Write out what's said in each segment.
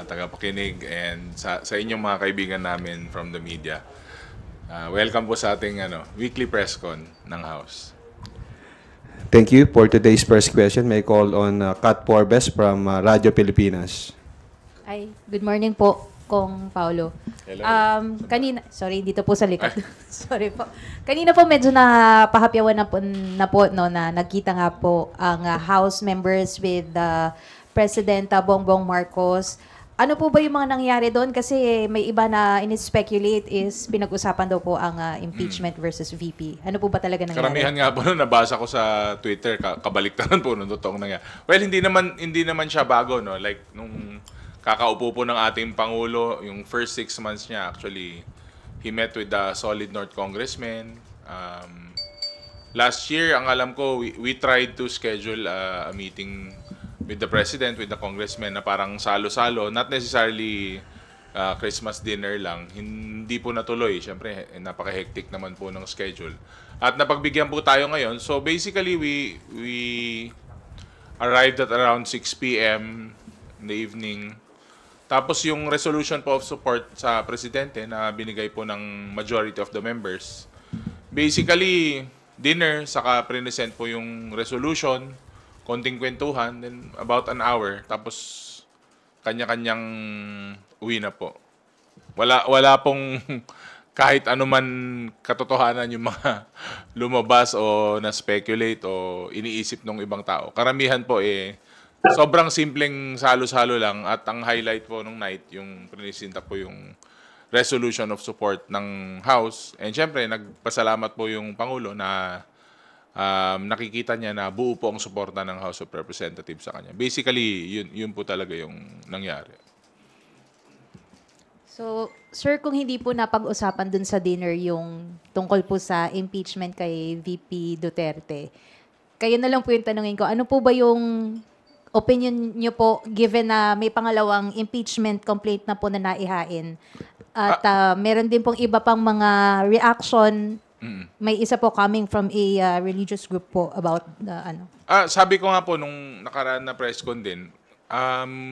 tagapakinig and sa inyong mga kaibigan namin from the media. Welcome po sa ating weekly press con ng House. Thank you. For today's first question, may call on Kat Porbes from Radyo Pilipinas. Ay, good morning po, Kong Paulo. Hello. Kanina, sorry, dito po sa likod. Sorry po. Kanina po medyo napahapyawan na po no, na nagkita nga po ang House members with President Bongbong Marcos. Ano po ba yung mga nangyari doon? Kasi may iba na in-speculate is pinag-usapan daw po ang impeachment versus VP. Ano po ba talaga nangyari? Karamihan nga po nung nabasa ko sa Twitter, kabaliktaran po nung totoong nangyari. Well, hindi naman siya bago, no? Like, nung kakaupo po ng ating Pangulo, yung first 6 months niya, actually, he met with the solid North congressmen. Last year, ang alam ko, we tried to schedule a meeting with the President, with the congressmen, na parang salo-salo, not necessarily Christmas dinner lang. Hindi po natuloy. Siyempre, napaka-hectic naman po ng schedule. At napagbigyan po tayo ngayon. So basically, we arrived at around 6 p.m. in the evening. Tapos yung resolution po of support sa Presidente na binigay po ng majority of the members. Basically, dinner, saka present po yung resolution, konting kwentuhan, then about an hour, tapos kanya-kanyang uwi na po. Wala pong kahit anuman katotohanan yung mga lumabas o na-speculate o iniisip ng ibang tao. Karamihan po sobrang simpleng salo-salo lang at ang highlight po nung night, yung prinisinta po yung resolution of support ng House. And syempre, nagpasalamat po yung Pangulo na nakikita niya na buo po ang suporta ng House of Representatives sa kanya. Basically, yun po talaga yung nangyari. So, sir, kung hindi po napag-usapan dun sa dinner yung tungkol po sa impeachment kay VP Duterte, kayo na lang po yung tanungin ko, ano po ba yung opinion niyo po given na may pangalawang impeachment complaint na po na naihain? At meron din pong iba pang mga reaction. May isa po coming from a religious group po about Sabi ko nga po nung nakaraan na press con din,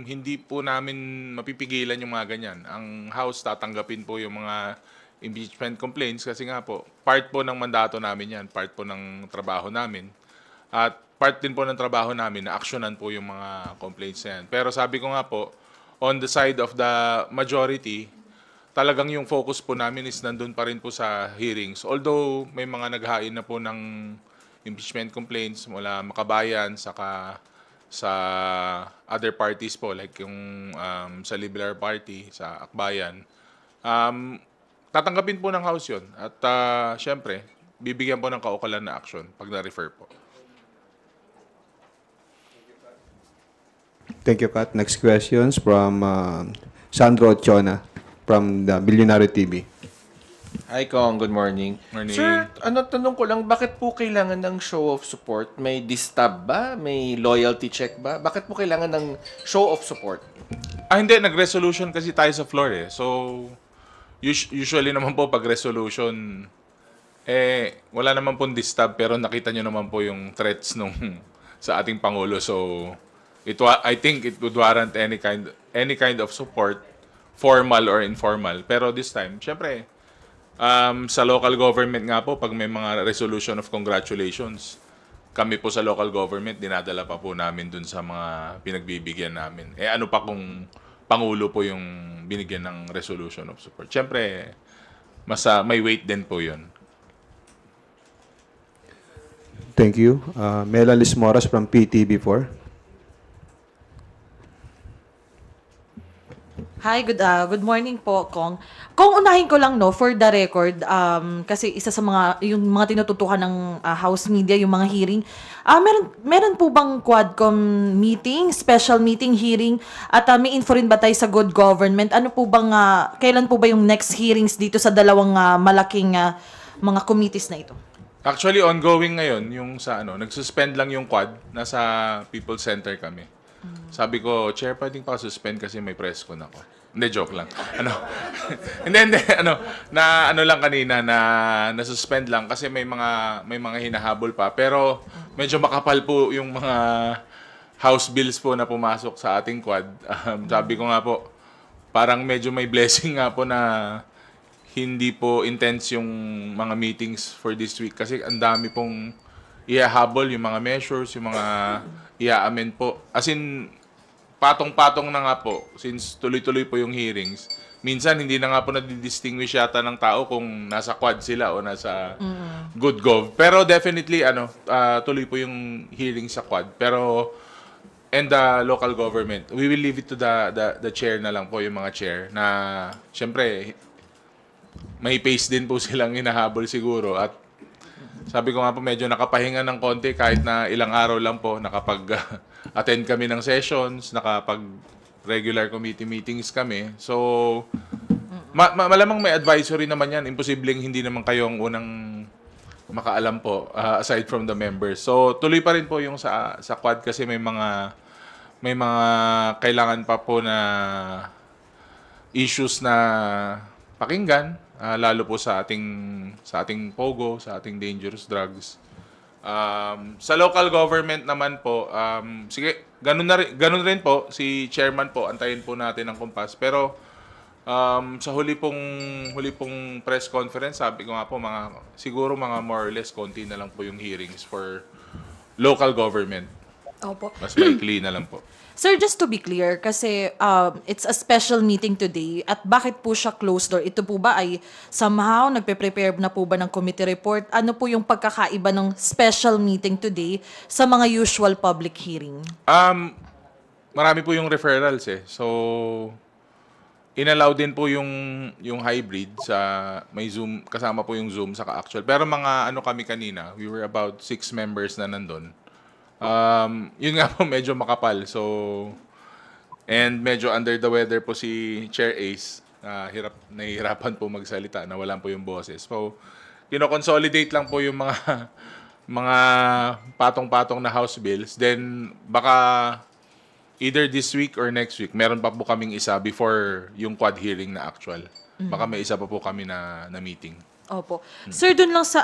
hindi po namin mapipigilan yung mga ganyan. Ang House tatanggapin po yung mga impeachment complaints kasi nga po, part po ng mandato namin yan, part po ng trabaho namin. At part din po ng trabaho namin na aksyonan po yung mga complaints na yan. Pero sabi ko nga po, on the side of the majority, talagang yung focus po namin is nandun pa rin po sa hearings. Although may mga naghain na po ng impeachment complaints mula Makabayan, saka sa other parties po, like yung sa Liberal Party, sa Akbayan. Tatanggapin po ng House yun. At syempre, bibigyan po ng kaukalan na action pag na-refer po. Thank you, Kat. Next questions from Sandro Ochiona from the Billionaire TV. Hi, Kong. Good morning. Morning. Sir, tanong ko lang, bakit po kailangan ng show of support? May distab ba? May loyalty check ba? Bakit po kailangan ng show of support? Hindi. Nag-resolution kasi tayo sa floor eh. So, usually naman po pag resolution, wala naman pong disturb pero nakita nyo naman po yung threats sa ating Pangulo. So, I think it would warrant any kind of support, formal or informal. Pero this time, syempre, sa local government nga po, pag may mga resolution of congratulations, kami po sa local government, dinadala pa po namin dun sa mga pinagbibigyan namin. Ano pa kung Pangulo po yung binigyan ng resolution of support? Syempre, may weight din po yun. Thank you. Melalis Moras from PTV4. Hi, good morning po, Kong. Kung unahin ko lang, no, for the record, kasi isa sa yung mga tinututukan ng House media, yung mga hearing, meron po bang Quadcom meeting, special meeting, hearing, at may info rin ba tayo sa good government? Ano po bang, kailan po ba yung next hearings dito sa dalawang malaking mga committees na ito? Actually, ongoing ngayon, yung nagsuspend lang yung Quad, nasa People Center kami. Sabi ko, Chair, pwedeng pa-suspend kasi may press con ako. Hindi, joke lang. Hindi, lang kanina na nasuspend lang kasi may mga hinahabol pa. Pero medyo makapal po yung mga House bills po na pumasok sa ating Quad. Sabi ko nga po, parang medyo may blessing nga po na hindi po intense yung mga meetings for this week kasi ang dami pong ihahabol yung mga measures, yung mga i-amend po. As in, patong-patong na nga po since tuloy-tuloy po yung hearings. Minsan, hindi na nga po nadidistinguish yata ng tao kung nasa quad sila o nasa good gov. Pero definitely, tuloy po yung hearing sa quad. Pero, and the local government, we will leave it to the chair na lang po, yung mga chair, na, syempre, may pace din po silang hinahabol siguro. At sabi ko nga po, medyo nakapahinga ng konti kahit na ilang araw lang po, nakapag-attend kami ng sessions, nakapag-regular committee meetings kami. So, malamang may advisory naman yan. Imposibleng hindi naman kayo ang unang makaalam po, aside from the members. So, tuloy pa rin po yung sa quad kasi may mga kailangan pa po na issues na pakinggan, lalo po sa ating POGO, sa ating dangerous drugs. Sa local government naman po, sige, ganun rin po si chairman po, antayin po natin ang kumpas. Pero sa huli pong press conference, sabi ko nga po siguro mga more or less konti na lang po yung hearings for local government. Opo. Mas maikli na lang po. Sir, just to be clear, kasi it's a special meeting today at bakit po siya closed door? Ito po ba ay somehow nagpe-prepare na po ba ng committee report? Ano po yung pagkakaiba ng special meeting today sa mga usual public hearing? Marami po yung referrals eh. So, inallow din po yung hybrid sa may Zoom, kasama po yung Zoom saka actual. Pero mga kami kanina, we were about 6 members na nandun. Yun nga po, medyo makapal. So, and medyo under the weather po si Chair Ace. Nahihirapan po magsalita, nawalan po yung boses. So, kino-consolidate lang po yung mga patong-patong na House bills. Then, baka either this week or next week, meron pa po kaming isa before yung quad hearing na actual. Baka may isa pa po kami na meeting. Opo. Sir, dun lang sa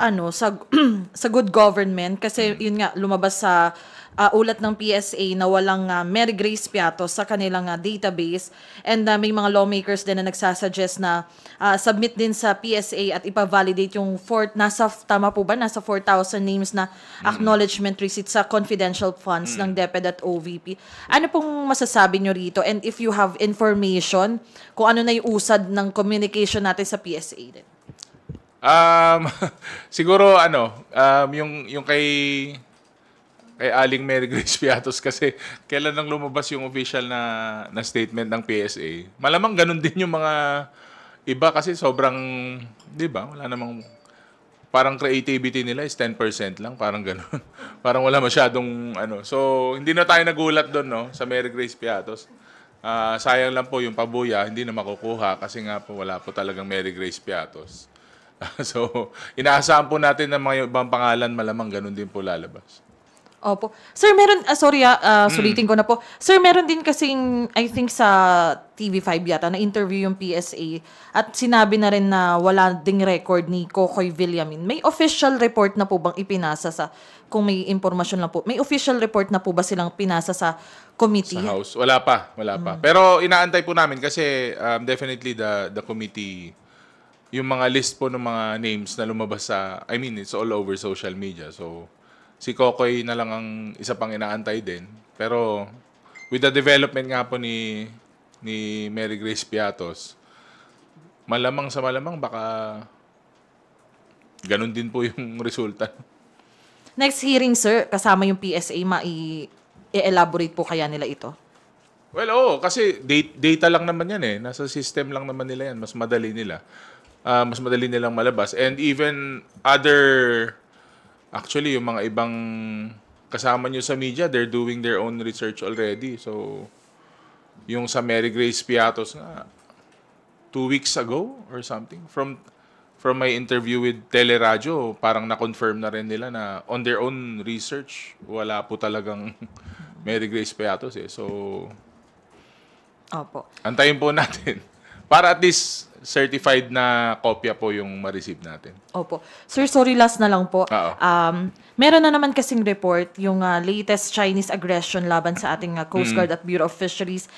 sa good government kasi yun nga lumabas sa ulat ng PSA na walang Mary Grace Piatos sa kanilang database and may mga lawmakers din na nagsasuggest na submit din sa PSA at ipa-validate yung tama po ba? Nasa 4,000 names na acknowledgement receipt sa confidential funds ng DepEd at OVP. Ano pong masasabi nyo rito? And if you have information kung ano na yung usad ng communication natin sa PSA din? Siguro yung kay Aling Mary Grace Piatos kasi kailan nang lumabas yung official na statement ng PSA. Malamang ganun din yung mga iba kasi sobrang, 'di ba? Wala namang parang creativity nila is 10% lang, parang ganun. Parang wala masyadong So, hindi na tayo nagulat doon, no, sa Mary Grace Piatos. Sayang lang po yung pabuya, hindi na makukuha kasi nga po wala po talagang Mary Grace Piatos. So, inaasahan po natin na mga ibang pangalan, malamang ganun din po lalabas. Opo. Sir, meron, sulitin ko na po. Sir, meron din kasing, I think sa TV5 yata, na interview yung PSA at sinabi na rin na wala ding record ni Kokoy Villamin. May official report na po bang ipinasa kung may impormasyon lang po, may official report na po ba silang pinasa sa committee? Sa House? Wala pa. Pero inaantay po namin kasi definitely the committee, yung mga list po ng mga names na lumabas it's all over social media. So, si Kokoy na lang ang isa pang inaantay din. Pero, with the development nga po ni Mary Grace Piatos, malamang baka ganun din po yung resulta. Next hearing, sir, kasama yung PSA, i-elaborate po kaya nila ito? Well, oo, kasi data lang naman yan eh. Nasa system lang naman nila yan. Mas madali nilang malabas. And even actually, yung mga ibang kasama nyo sa media, they're doing their own research already. So, yung sa Mary Grace Piatos nga, 2 weeks ago or something, from my interview with Teleradyo, parang na-confirm na rin nila na on their own research, wala po talagang Mary Grace Piatos eh. So, opo. Antayin po natin. Para at least certified na kopya po yung ma-receive natin. Opo. Sir, sorry, last na lang po. Oo. Meron na naman kasing report yung latest Chinese aggression laban sa ating Coast Guard at Bureau of Fisheries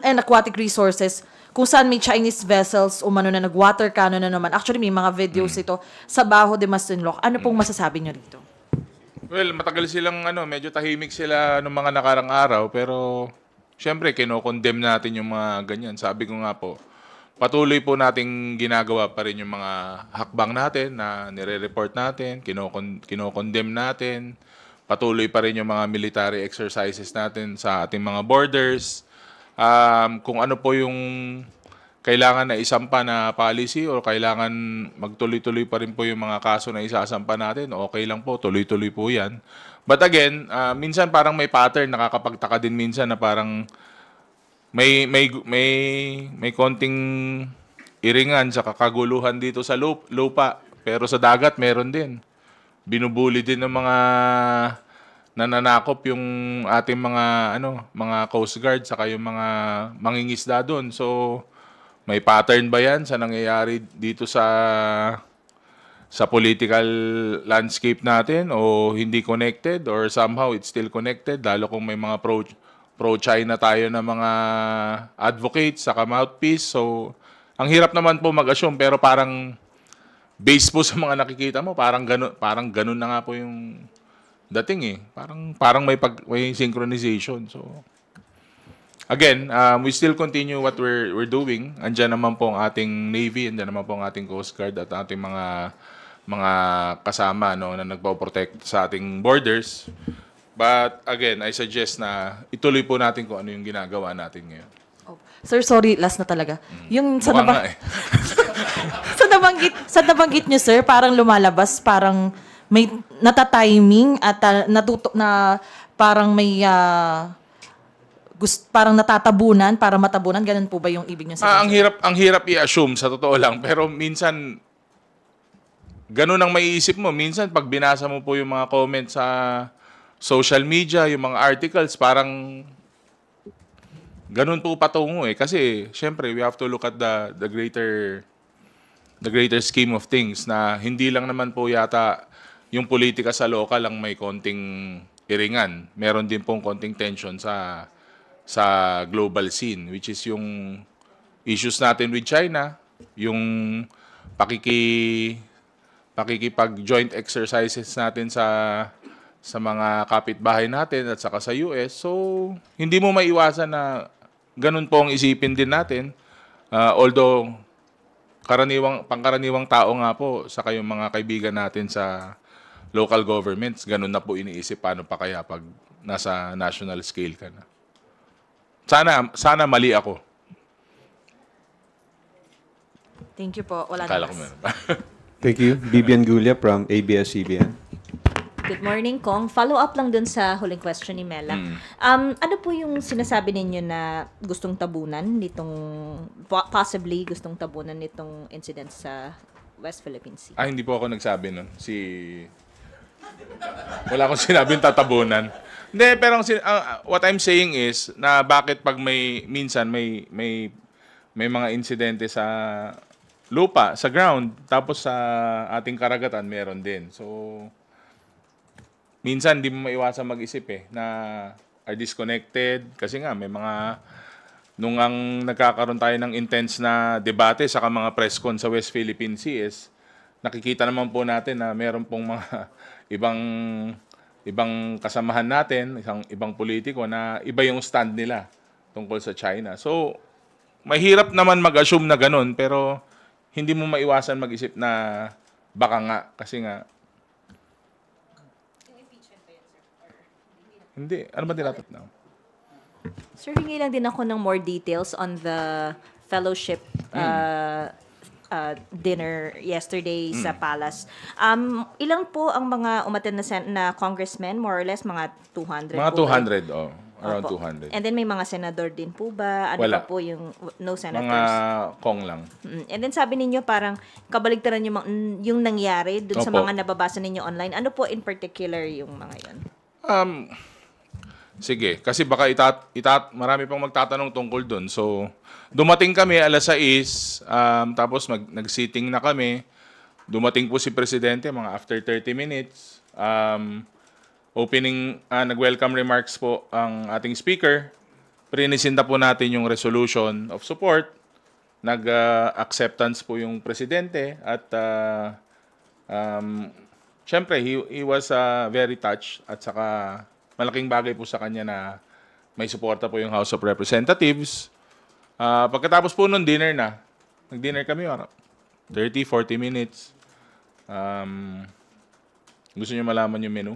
and Aquatic Resources kung saan may Chinese vessels umano na nag-water cannon na naman. Actually, may mga videos ito sa Baho de Masinloc. Ano pong masasabi nyo rito? Well, matagal silang medyo tahimik sila nung mga nakarang araw, pero syempre kino-condemn natin yung mga ganyan. Sabi ko nga po, patuloy po nating ginagawa pa rin yung mga hakbang natin na nire-report natin, kino-condemn natin. Patuloy pa rin yung mga military exercises natin sa ating mga borders. Kung ano po yung kailangan na isampa na policy o kailangan magtuloy-tuloy pa rin po yung mga kaso na isasampa natin, okay lang po, tuloy-tuloy po yan. But again, minsan parang may pattern, nakakapagtaka din minsan na parang may konting iringan sa kakaguluhan dito sa lupa, pero sa dagat meron din. Binubuli din ng mga nananakop yung ating mga Coast Guard saka yung mga mangingisda doon. So may pattern ba yan sa nangyayari dito sa political landscape natin o hindi connected or somehow it's still connected lalo kung may mga pro-China tayo na mga advocates saka mouthpiece. So ang hirap naman po mag-assume pero parang based po sa mga nakikita mo parang ganun na nga po yung dating eh. Parang may synchronization. So again, we still continue what we're doing. Andiyan naman po ang ating Navy, andiyan naman po ang ating Coast Guard at ating mga kasama na nagpo-protect sa ating borders. But again, I suggest na ituloy po natin kung ano yung ginagawa natin ngayon. Oh. Sir, sorry, last na talaga. Yung sa Mukhang nga eh. sa nabanggit niyo, sir, parang lumalabas, parang may nata-timing at parang may parang natatabunan para matabunan, ganun po ba yung ibig niyo sabihin? Ang hirap i-assume sa totoo lang, pero minsan ganun ang maiisip mo. Minsan pag binasa mo po yung mga comments sa social media, yung mga articles, parang ganun po patungo eh. Kasi syempre we have to look at the greater scheme of things na hindi lang naman po yata yung politika sa local lang may konting iringan. Meron din pong konting tension sa global scene, which is yung issues natin with China, yung pakikipag-joint exercises natin sa mga kapitbahay natin at saka sa US. So, hindi mo maiwasan na ganun po ang isipin din natin. Although, pangkaraniwang tao nga po, saka yung mga kaibigan natin sa local governments, ganun na po iniisip paano pa kaya pag nasa national scale ka na. Sana mali ako. Thank you po. Wala Akala na ko mas. meron pa. Thank you. Bibian Gulia from ABS-CBN. Good morning, Kong. Follow up lang dun sa huling question ni Mela. Ano po yung sinasabi ninyo na gustong tabunan possibly gustong tabunan nitong incident sa West Philippine Sea? Hindi po ako nagsabi nun. Wala akong sinabing tatabunan. Hindi, pero what I'm saying is na bakit pag minsan may mga insidente sa lupa, sa ground, tapos sa ating karagatan meron din. So minsan di mo maiwasan mag-isip na are disconnected kasi nga may mga nung ang nagkakaroon tayo ng intense na debate sa mga press con sa West Philippine Sea is nakikita naman po natin na meron pong mga ibang kasamahan natin, ibang politiko na iba yung stand nila tungkol sa China. So mahirap naman mag-assume na ganun pero hindi mo maiwasan mag-isip na baka nga kasi nga hindi. Ano ba tinatatanaw? Sir, hingi lang din ako ng more details on the fellowship dinner yesterday sa Palace. Ilan po ang mga umattend na congressmen? More or less, mga 200 Mga po ba? 200, around Opo. 200. And then may mga senador din po ba? Ano Wala. pa po yung no senators? Mga kong lang. And then sabi ninyo parang kabaligtaran yung nangyari dun sa Opo. mga nababasa ninyo online. Ano po in particular yung mga yan? Sige, kasi baka marami pang magtatanong tungkol doon. So, dumating kami alas 6, tapos nag-sitting na kami. Dumating po si Presidente mga after 30 minutes. Nag-welcome remarks po ang ating speaker. Prinisinta po natin yung resolution of support. nag-acceptance po yung presidente at syempre he was very touched at saka malaking bagay po sa kanya na may suporta po yung House of Representatives. Pagkatapos po nung dinner na, nag-dinner kami 30-40 minutes. Gusto niyo malaman yung menu?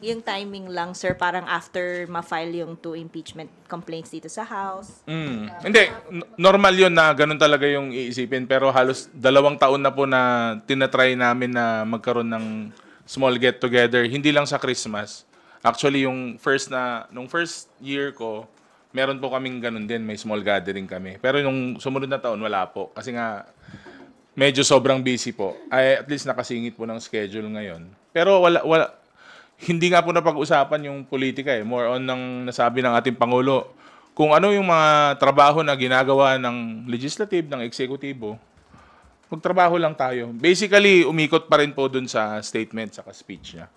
Yung timing lang, sir, parang after ma-file yung 2 impeachment complaints dito sa House. Hindi, normal yun na ganun talaga yung iisipin. Pero halos 2 taon na po na tinatry namin na magkaroon ng small get-together. Hindi lang sa Christmas. Actually, nung first year ko, meron po kaming ganun din. May small gathering kami. Pero nung sumunod na taon, wala po. Kasi nga, medyo sobrang busy po. At least nakasingit po ng schedule ngayon. Pero hindi nga po napag-usapan yung politika More on ng nasabi ng ating Pangulo. Kung ano yung mga trabaho na ginagawa ng legislative, ng eksekutibo, magtrabaho lang tayo. Basically, umikot pa rin po dun sa statement, sa speech niya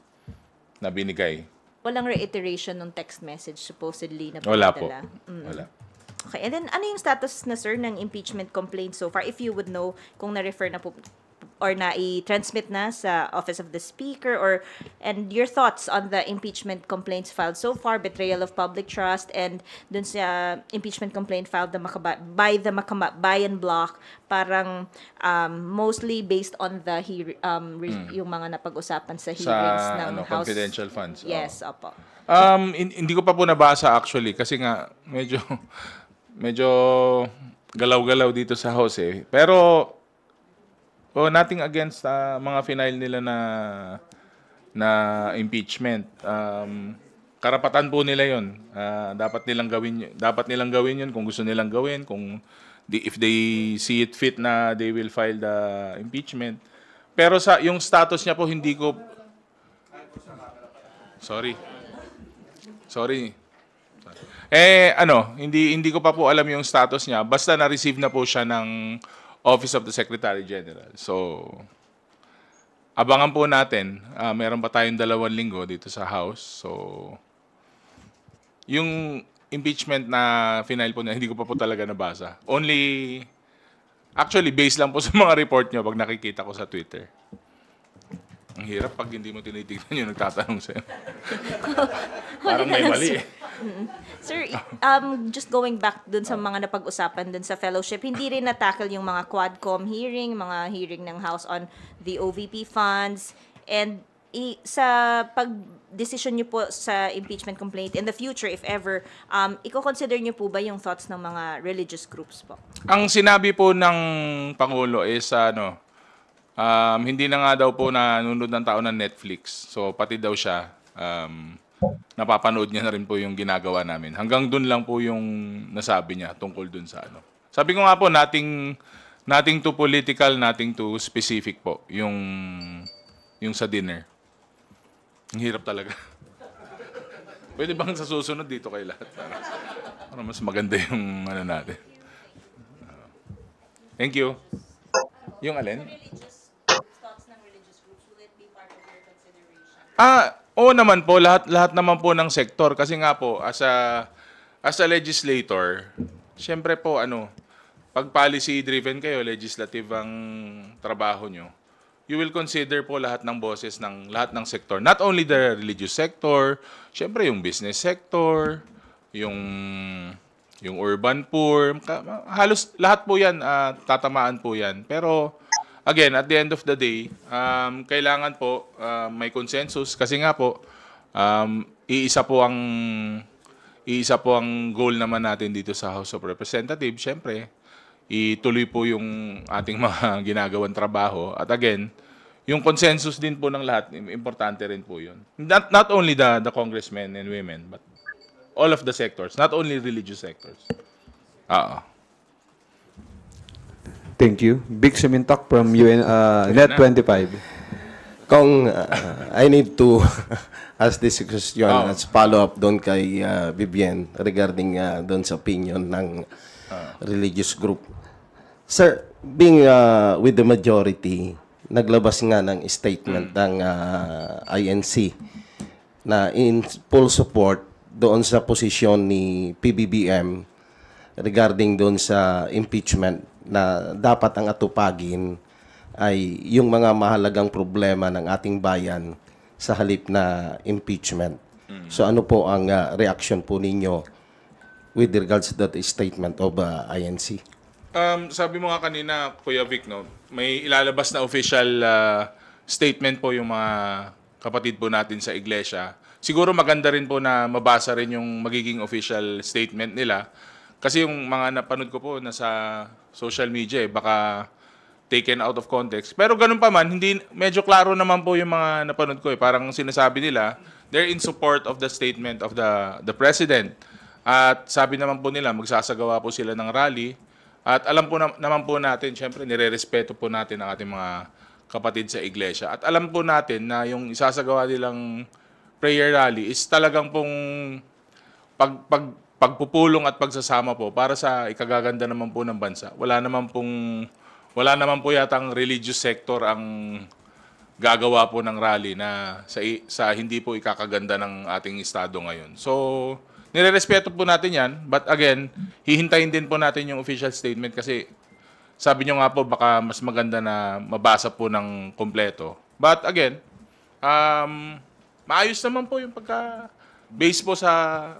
na binigay. Walang reiteration ng text message supposedly na Wala po. pinadala. Wala. Okay, and then ano yung status na, sir, ng impeachment complaint so far? If you would know kung na-refer na po or na-i-transmit na sa Office of the Speaker and your thoughts on the impeachment complaints filed so far, betrayal of public trust, and dun sa impeachment complaint filed by the Makabayan Bloc, parang mostly based on the yung mga napag-usapan sa hearings ng House. Confidential funds. Yes, opo. Hindi ko pa po nabasa actually kasi nga medyo galaw-galaw dito sa House Pero nothing against mga final nila na impeachment. Karapatan po nila 'yon. Dapat nilang gawin 'yon kung gusto nilang gawin, if they see it fit na they will file the impeachment. Pero yung status niya po hindi ko Sorry. Hindi ko pa po alam yung status niya. Basta na-receive na po siya ng Office of the Secretary General. So, abangan po natin. Meron pa tayong 2 linggo dito sa House. So, yung impeachment na final po niya, hindi ko pa po talaga nabasa. Actually, based lang po sa mga report niyo pag nakikita ko sa Twitter. Ang hirap pag hindi mo tinitignan yung nagtatanong sa'yo. Parang may mali Sir, just going back dun sa mga napag-usapan dun sa fellowship, hindi rin na-tackle yung mga Quadcom hearing, mga hearing ng House on the OVP funds, and sa pag-decision nyo po sa impeachment complaint in the future, if ever, i-consider nyo po ba yung thoughts ng mga religious groups po? Ang sinabi po ng Pangulo is hindi na nga daw po nanonood ng tao ng Netflix. So, pati daw siya, napapanood niya na rin po yung ginagawa namin. Hanggang dun lang po yung nasabi niya tungkol dun sa Sabi ko nga po, nothing too political, nothing too specific po, yung sa dinner. Ang hirap talaga. Pwede bang sa susunod dito kay lahat? Para mas maganda yung natin. Thank you. Yung alin? Oo naman po, lahat naman po ng sektor kasi nga po as a legislator, syempre po pag policy driven kayo, legislative ang trabaho nyo, you will consider po lahat ng boses ng lahat ng sektor. Not only the religious sector, syempre yung business sector, yung urban poor, halos lahat po 'yan tatamaan po 'yan. Pero again, at the end of the day, kailangan po may consensus kasi nga po iisa po ang goal naman natin dito sa House of Representatives. Syempre, ituloy po yung ating mga ginagawang trabaho. At again, yung consensus din po ng lahat, importante rin po 'yun. Not only the congressmen and women, but all of the sectors, not only religious sectors. Thank you. Big Sumintok from Net 25. Kung I need to ask this question as follow-up doon kay Vivian regarding doon sa opinion ng religious group. Sir, being with the majority, naglabas nga ng statement ng INC na in full support doon sa posisyon ni PBBM regarding doon sa impeachment na dapat ang atupagin ay yung mga mahalagang problema ng ating bayan sa halip na impeachment. So ano po ang reaction po ninyo with regards to that statement of INC? Sabi mo nga kanina, Kuya Vic, no, may ilalabas na official statement po yung mga kapatid po natin sa iglesia. Siguro maganda rin po na mabasa rin yung magiging official statement nila. Kasi yung mga napanood ko po nasa social media, baka taken out of context. Pero ganun pa man, hindi, medyo klaro naman po yung mga napanood ko. Parang sinasabi nila, they're in support of the statement of the president. At sabi naman po nila, magsasagawa po sila ng rally. At alam po naman po natin, syempre, nire-respeto po natin ang ating mga kapatid sa iglesia. At alam po natin na yung isasagawa nilang prayer rally is talagang pong pagpupulong at pagsasama po para sa ikagaganda naman po ng bansa. Wala naman po yata ang religious sector ang gagawa po ng rally na sa hindi po ikakaganda ng ating estado ngayon. So, nire-respeto po natin yan, but again, hihintayin din po natin yung official statement kasi sabi nyo nga po baka mas maganda na mabasa po ng kompleto. But again, maayos naman po yung base po sa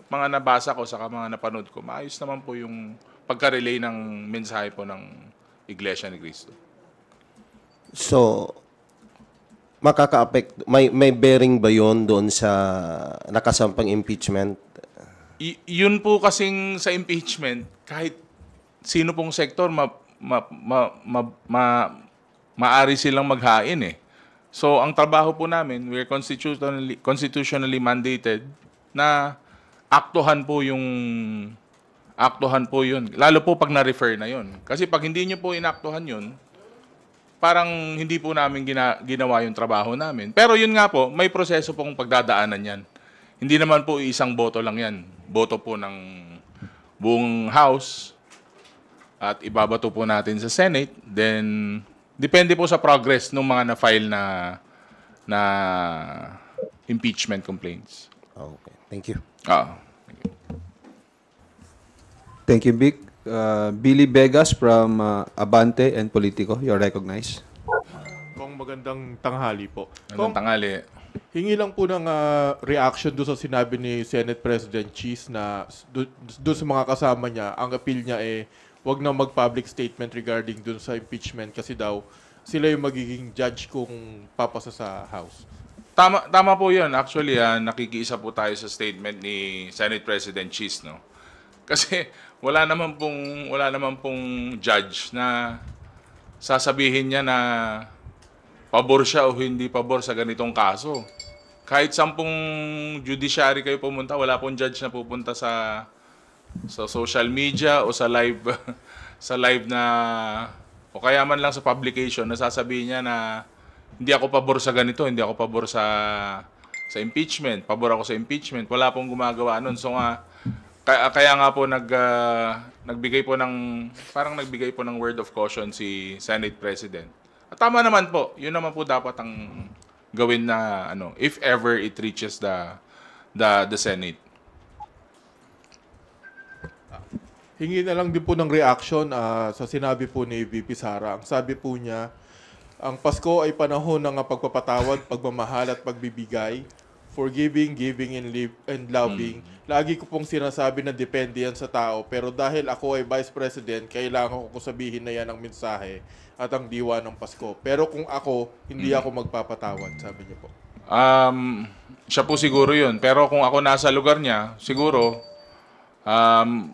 mga nabasa ko, sa mga napanood ko, maayos naman po yung pagka-relay ng mensahe po ng Iglesia ni Cristo. So, makaka-affect, may bearing ba yon doon sa nakasampang impeachment? Yun po kasing sa impeachment, kahit sino pong sektor, maari silang maghain eh. So, ang trabaho po namin, we're constitutionally mandated na aktuhan po yun. Lalo po pag na-refer na yun. Kasi pag hindi nyo po inaktuhan yun, parang hindi po namin ginawa yung trabaho namin. Pero yun nga po, may proseso pong pagdadaanan yan. Hindi naman po isang boto lang yan. Boto po ng buong House at ibabato po natin sa Senate. Then, depende po sa progress ng mga na-file na impeachment complaints. Okay, thank you. Thank you, Vic. Billy Vegas from Abante and Politico. You're recognized. Kung magandang tanghali po. Anong tangali? Hingi lang po ng reaction doon sa sinabi ni Senate President Cheese na doon sa mga kasama niya, ang appeal niya wag na mag-public statement regarding doon sa impeachment kasi daw sila yung magiging judge kung papasa sa House. Tama po 'yun. Actually, nakikiisa po tayo sa statement ni Senate President Cheese, no. Kasi wala naman pong judge na sasabihin niya na pabor siya o hindi pabor sa ganitong kaso. Kahit 10 judiciary kayo pumunta, wala pong judge na pupunta sa social media o sa live na o kaya man lang sa publication na sasabihin niya na hindi ako pabor sa ganito, hindi ako pabor sa impeachment, pabor ako sa impeachment. Wala pong gumagawa nun. So kaya nga po nagbigay po ng word of caution si Senate President. At tama naman po. Yun naman po dapat ang gawin na if ever it reaches the Senate. Hingi na lang din po ng reaction sa sinabi po ni VP Sara. Ang sabi po niya, ang Pasko ay panahon ng pagpapatawad, pagmamahal at pagbibigay, forgiving, giving, and loving. Lagi ko pong sinasabi na depende yan sa tao, pero dahil ako ay Vice President, kailangan ko sabihin na yan ang mensahe at ang diwa ng Pasko. Pero kung ako, hindi ako magpapatawad, sabi niya po. Siya po siguro yun. Pero kung ako nasa lugar niya, siguro,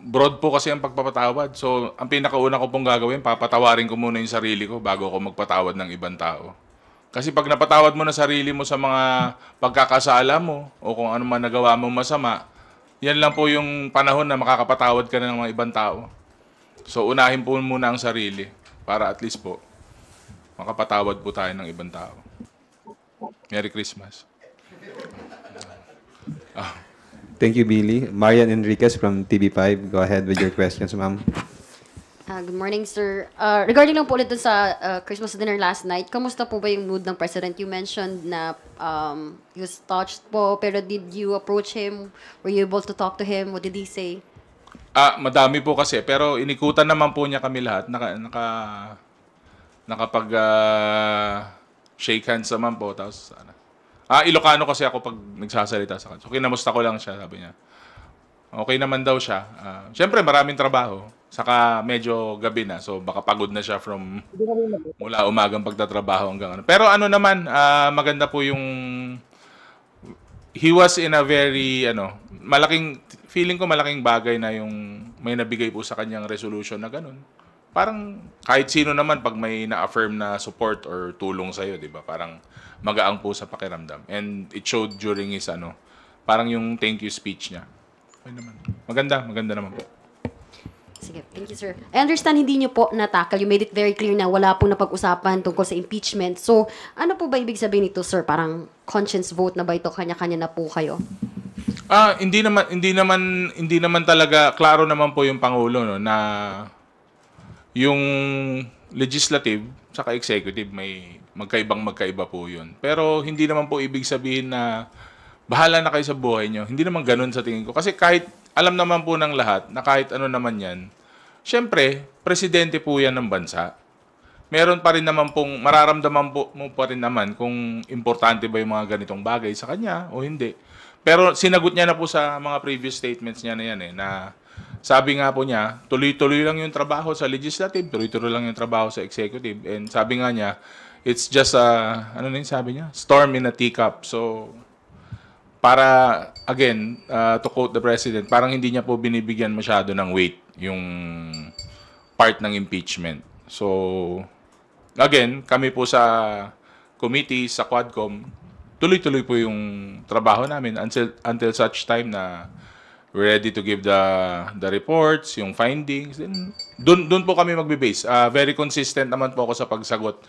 broad po kasi ang pagpapatawad. So, ang pinakauna ko pong gagawin, papatawarin ko muna yung sarili ko bago ako magpatawad ng ibang tao. Kasi pag napatawad mo na sarili mo sa mga pagkakasala mo o kung ano man nagawa mo masama, yan lang po yung panahon na makakapatawad ka na ng mga ibang tao. So, unahin po muna ang sarili para at least po makapatawad po tayo ng ibang tao. Merry Christmas. Thank you, Billy. Marian Enriquez from TV5. Go ahead with your questions, ma'am. Good morning, sir. Regarding lang po ulit dun sa Christmas dinner last night, kamusta po ba yung mood ng President? You mentioned na he was touched po, pero did you approach him? Were you able to talk to him? What did he say? Madami po kasi, pero inikutan naman po niya kami lahat. Nakapag shake hands naman po. Tapos, Ilocano kasi ako pag nagsasalita sa kanya. So, kinamusta ko lang siya, sabi niya. Okay naman daw siya. Siyempre, maraming trabaho. Saka medyo gabi na. So, baka pagod na siya from mula umagang pagtatrabaho hanggang ano. Pero ano naman, maganda po yung... He was in a very, feeling ko malaking bagay na yung may nabigay po sa kanyang resolution na ganun. Parang kahit sino naman pag may na-affirm na support or tulong sa'yo, di ba? Parang magaang po sa pakiramdam. And it showed during his, parang yung thank you speech niya. Okay naman. Maganda naman po. Sige, thank you, sir. I understand hindi nyo po natakal. You made it very clear na wala pong napag-usapan tungkol sa impeachment. So, ano po ba ibig sabihin nito, sir? Parang conscience vote na ba ito? Kanya-kanya na po kayo? Hindi naman talaga klaro naman po yung Pangulo, no, na yung legislative saka executive may magkaiba po yun. Pero hindi naman po ibig sabihin na bahala na kayo sa buhay nyo. Hindi naman ganun sa tingin ko. Kasi kahit alam naman po ng lahat na kahit ano naman yan, syempre, presidente po yan ng bansa. Meron pa rin naman pong, mararamdaman po mo pa rin naman kung importante ba yung mga ganitong bagay sa kanya o hindi. Pero sinagot niya na po sa mga previous statements niya na yan na sabi nga po niya, tuloy-tuloy lang yung trabaho sa legislative, tuloy-tuloy lang yung trabaho sa executive. And sabi nga niya, it's just sabi niya? Storm in a teacup. So, para, again, to quote the president, parang hindi niya po binibigyan masyado ng weight yung part ng impeachment. So, again, kami po sa committee, sa Quadcom, tuloy-tuloy po yung trabaho namin until such time na we're ready to give the reports, yung findings. Doon po kami magbe-base. Very consistent naman po ako sa pagsagot.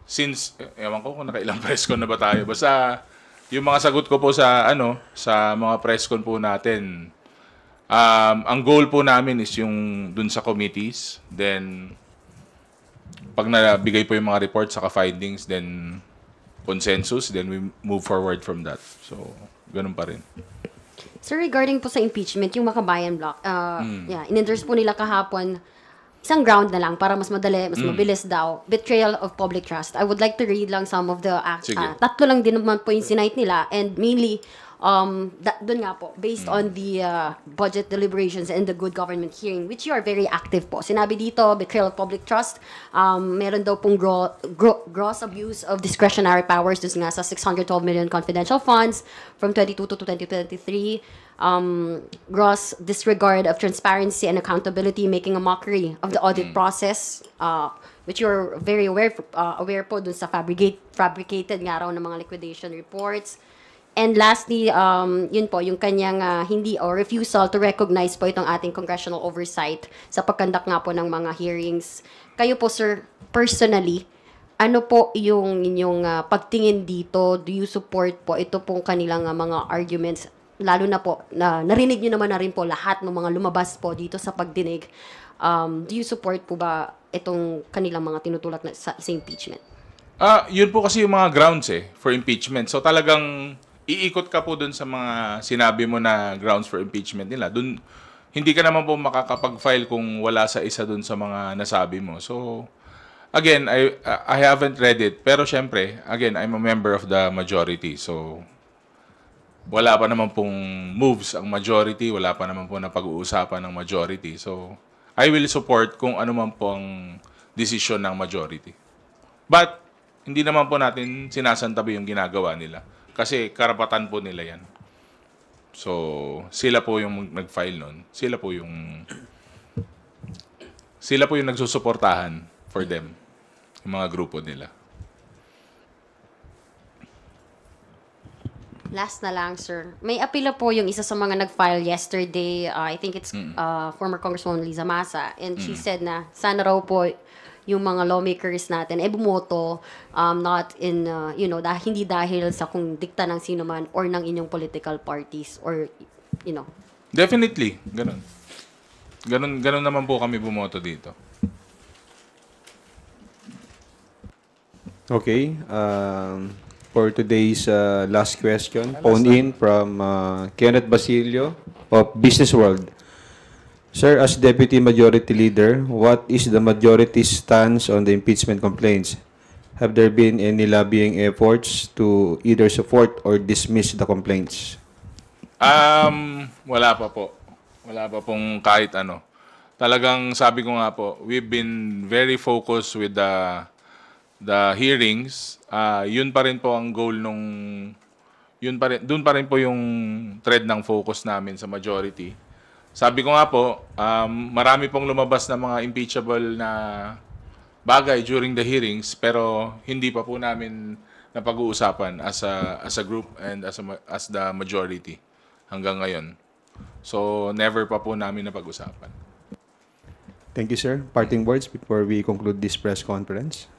Since, ewan ko kung nakailang press con na ba tayo. Basta, yung mga sagot ko po sa mga press con po natin, ang goal po namin is yung dun sa committees. Then, pag nabigay po yung mga reports saka findings, then consensus, then we move forward from that. So, ganun pa rin. Sir, regarding po sa impeachment, yung Makabayan Block, in-endorse po nila kahapon, isang ground na lang para mas madali, mas mabilis daw. Betrayal of public trust. I would like to read lang some of the acts. Tatlo lang din naman po yung sinight nila and mainly, doon nga po, based on the budget deliberations and the good government hearing, which you are very active po. Sinabi dito, betrayal of public trust, meron daw pong gross abuse of discretionary powers doon nga sa 612 million confidential funds from 22 to 2023, gross disregard of transparency and accountability, making a mockery of the audit process, which you're very aware po dun sa fabricated nga raw ng mga liquidation reports. And lastly, yun po, yung kanyang hindi or refusal to recognize po itong ating congressional oversight sa pagkandak nga po ng mga hearings. Kayo po, sir, personally, ano po yung inyong pagtingin dito? Do you support po ito pong kanilang mga arguments? Lalo na po, narinig nyo naman na rin po lahat ng mga lumabas po dito sa pagdinig. Do you support po ba itong kanilang mga tinutulak na sa impeachment? Yun po kasi yung mga grounds for impeachment. So talagang iikot ka po dun sa mga sinabi mo na grounds for impeachment nila. Dun, hindi ka naman po makakapag-file kung wala sa isa dun sa mga nasabi mo. So, again, I haven't read it. Pero syempre, again, I'm a member of the majority. So, wala pa naman pong moves ang majority. Wala pa naman po na pag-uusapan ng majority. So, I will support kung ano man po ang decision ng majority. But, hindi naman po natin sinasantabi yung ginagawa nila. Kasi karapatan po nila yan. So, sila po yung nag-file nun. Sila po yung nagsusuportahan for them. Yung mga grupo nila. Last na lang, sir. May apila po yung isa sa mga nag-file yesterday. I think it's former Congresswoman Liza Masa. And she said na sana raw po yung mga lawmakers natin bumoto not in, hindi dahil sa kung dikta ng sino man or ng inyong political parties or, Definitely. Ganun. Ganun naman po kami bumoto dito. Okay. For today's last question, phone in from Kenneth Basilio of Business World. Sir, as Deputy Majority Leader, what is the majority's stance on the impeachment complaints? Have there been any lobbying efforts to either support or dismiss the complaints? Wala pa po. Wala pa pong kahit ano. Talagang sabi ko nga po, we've been very focused with the hearings. Yun pa rin po ang goal doon pa rin po yung thread ng focus namin sa majority. Sabi ko nga po, marami pong lumabas na mga impeachable na bagay during the hearings, pero hindi pa po namin napag-uusapan as a group and as the majority hanggang ngayon. So, never pa po namin napag-usapan. Thank you, sir. Parting words before we conclude this press conference.